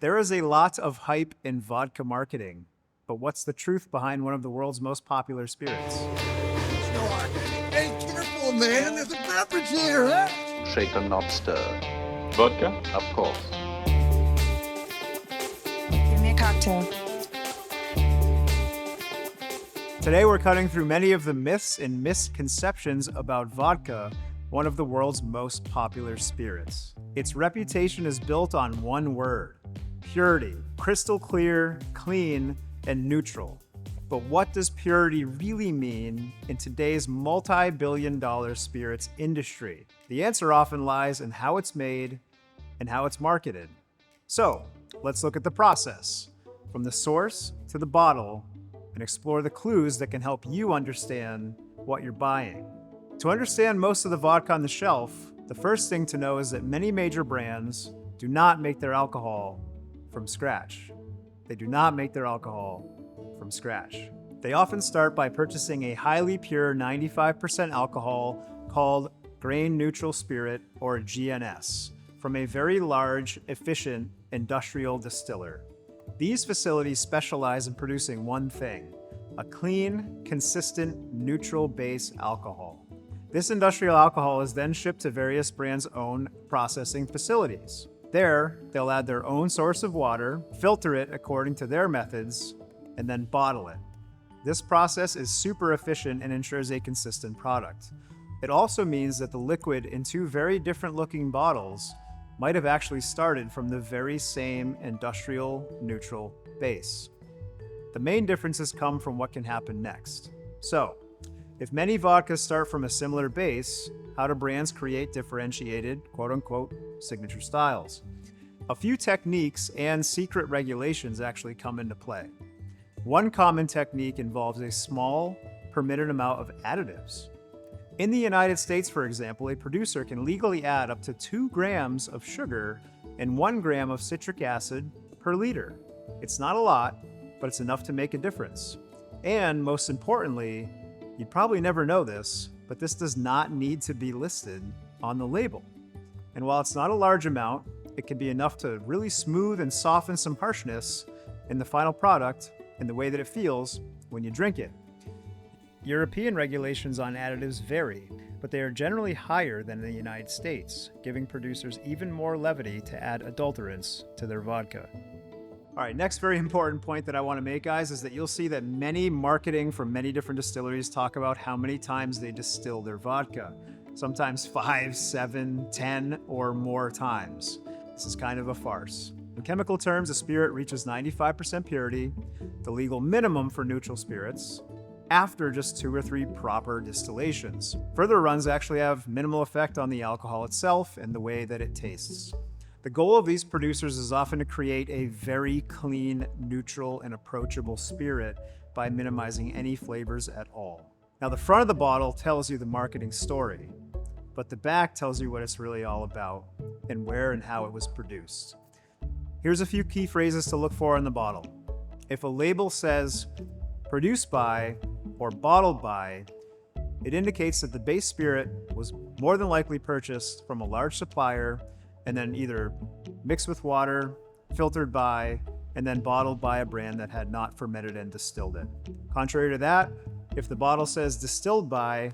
There is a lot of hype in vodka marketing, but what's the truth behind one of the world's most popular spirits? Hey, careful, man. There's a beverage here, huh? Shaken, not stirred. Vodka? Of course. Give me a cocktail. Today we're cutting through many of the myths and misconceptions about vodka, one of the world's most popular spirits. Its reputation is built on one word: purity. Crystal clear, clean, and neutral. But what does purity really mean in today's multi-billion-dollar spirits industry? The answer often lies in how it's made and how it's marketed. So, let's look at the process, from the source to the bottle, and explore the clues that can help you understand what you're buying. To understand most of the vodka on the shelf, the first thing to know is that many major brands do not make their alcohol from scratch. They do not make their alcohol from scratch. They often start by purchasing a highly pure 95% alcohol called grain neutral spirit, or GNS, from a very large, efficient industrial distiller. These facilities specialize in producing one thing: a clean, consistent, neutral base alcohol. This industrial alcohol is then shipped to various brands' own processing facilities. There, they'll add their own source of water, filter it according to their methods, and then bottle it. This process is super efficient and ensures a consistent product. It also means that the liquid in two very different looking bottles might have actually started from the very same industrial neutral base. The main differences come from what can happen next. So, if many vodkas start from a similar base, how do brands create differentiated, quote-unquote, signature styles? A few techniques and secret regulations actually come into play. One common technique involves a small, permitted amount of additives. In the United States, for example, a producer can legally add up to 2 grams of sugar and 1 gram of citric acid per liter. It's not a lot, but it's enough to make a difference. And most importantly, you'd probably never know this, but this does not need to be listed on the label. And while it's not a large amount, it can be enough to really smooth and soften some harshness in the final product and the way that it feels when you drink it. European regulations on additives vary, but they are generally higher than in the United States, giving producers even more levity to add adulterants to their vodka. All right, next very important point that I want to make, guys, is that you'll see that many marketing from many different distilleries talk about how many times they distill their vodka. Sometimes 5, 7, 10, or more times. This is kind of a farce. In chemical terms, a spirit reaches 95% purity, the legal minimum for neutral spirits, after just 2 or 3 proper distillations. Further runs actually have minimal effect on the alcohol itself and the way that it tastes. The goal of these producers is often to create a very clean, neutral, and approachable spirit by minimizing any flavors at all. Now, the front of the bottle tells you the marketing story, but the back tells you what it's really all about and where and how it was produced. Here's a few key phrases to look for on the bottle. If a label says produced by or bottled by, it indicates that the base spirit was more than likely purchased from a large supplier and then either mixed with water, filtered by, and then bottled by a brand that had not fermented and distilled it. Contrary to that, if the bottle says distilled by,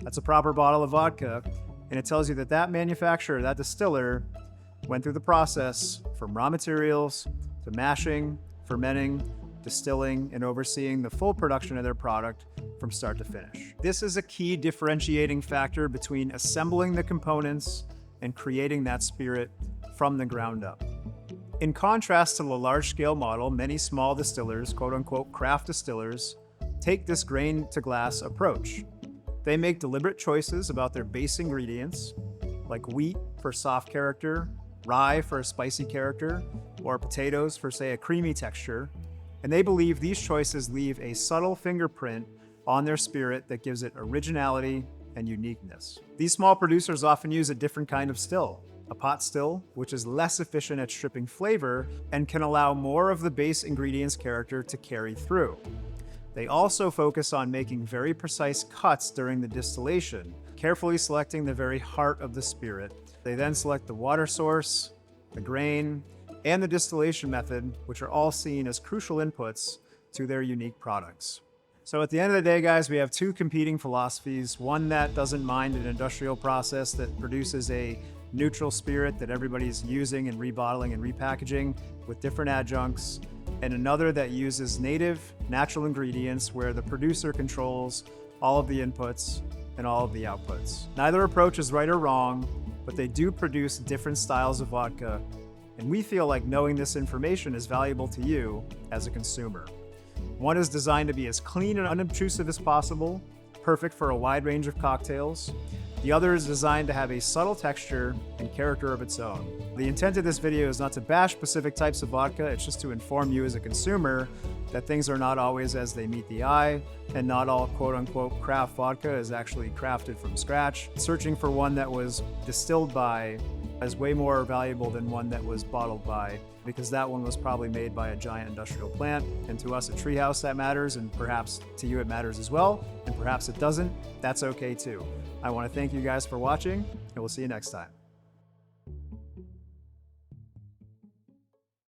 that's a proper bottle of vodka, and it tells you that that manufacturer, that distiller, went through the process from raw materials to mashing, fermenting, distilling, and overseeing the full production of their product from start to finish. This is a key differentiating factor between assembling the components and creating that spirit from the ground up. In contrast to the large-scale model, many small distillers, quote-unquote craft distillers, take this grain-to-glass approach. They make deliberate choices about their base ingredients, like wheat for soft character, rye for a spicy character, or potatoes for, say, a creamy texture, and they believe these choices leave a subtle fingerprint on their spirit that gives it originality and uniqueness. These small producers often use a different kind of still, a pot still, which is less efficient at stripping flavor and can allow more of the base ingredient's character to carry through. They also focus on making very precise cuts during the distillation, carefully selecting the very heart of the spirit. They then select the water source, the grain, and the distillation method, which are all seen as crucial inputs to their unique products. So at the end of the day, guys, we have two competing philosophies. One that doesn't mind an industrial process that produces a neutral spirit that everybody's using and rebottling and repackaging with different adjuncts, and another that uses native, natural ingredients where the producer controls all of the inputs and all of the outputs. Neither approach is right or wrong, but they do produce different styles of vodka, and we feel like knowing this information is valuable to you as a consumer. One is designed to be as clean and unobtrusive as possible, perfect for a wide range of cocktails. The other is designed to have a subtle texture and character of its own. The intent of this video is not to bash specific types of vodka, it's just to inform you as a consumer that things are not always as they meet the eye, and not all quote-unquote craft vodka is actually crafted from scratch. Searching for one that was distilled by is way more valuable than one that was bottled by, because that one was probably made by a giant industrial plant, and to us at Treehouse that matters, and perhaps to you it matters as well, and perhaps it doesn't. That's okay too. I want to thank you guys for watching, and we'll see you next time.